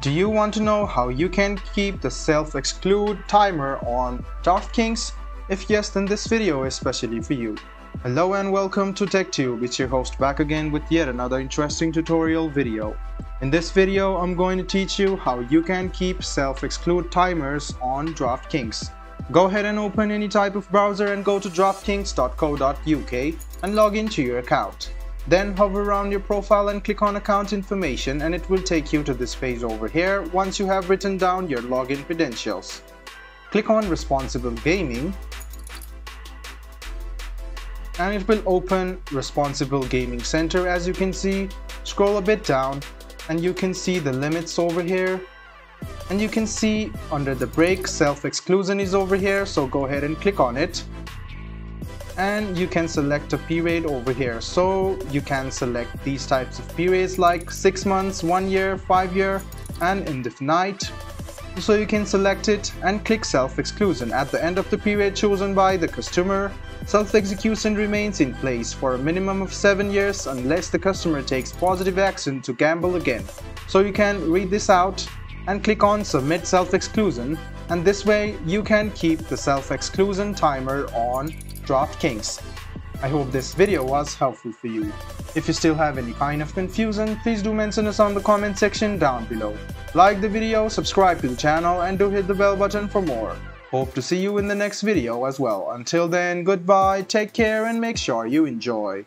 Do you want to know how you can keep the self-exclude timer on Draftkings? If yes, then this video is especially for you. Hello and welcome to TechTube. It's your host back again with yet another interesting tutorial video. In this video, I'm going to teach you how you can keep self-exclude timers on Draftkings. Go ahead and open any type of browser and go to draftkings.co.uk and log into your account. Then hover around your profile and click on account information, and it will take you to this page over here once you have written down your login credentials. Click on responsible gaming and it will open Responsible Gaming Center. As you can see, scroll a bit down and you can see the limits over here, and you can see under the break self-exclusion is over here, so go ahead and click on it. And you can select a period over here, so you can select these types of periods like 6 months, 1 year, 5 year and indefinite. So you can select it and click self-exclusion. At the end of the period chosen by the customer, self-execution remains in place for a minimum of 7 years unless the customer takes positive action to gamble again. So you can read this out and click on submit self-exclusion, and this way you can keep the self-exclusion timer on Draftkings. I hope this video was helpful for you. If you still have any kind of confusion, please do mention us on the comment section down below. Like the video, subscribe to the channel and do hit the bell button for more. Hope to see you in the next video as well. Until then, goodbye, take care and make sure you enjoy.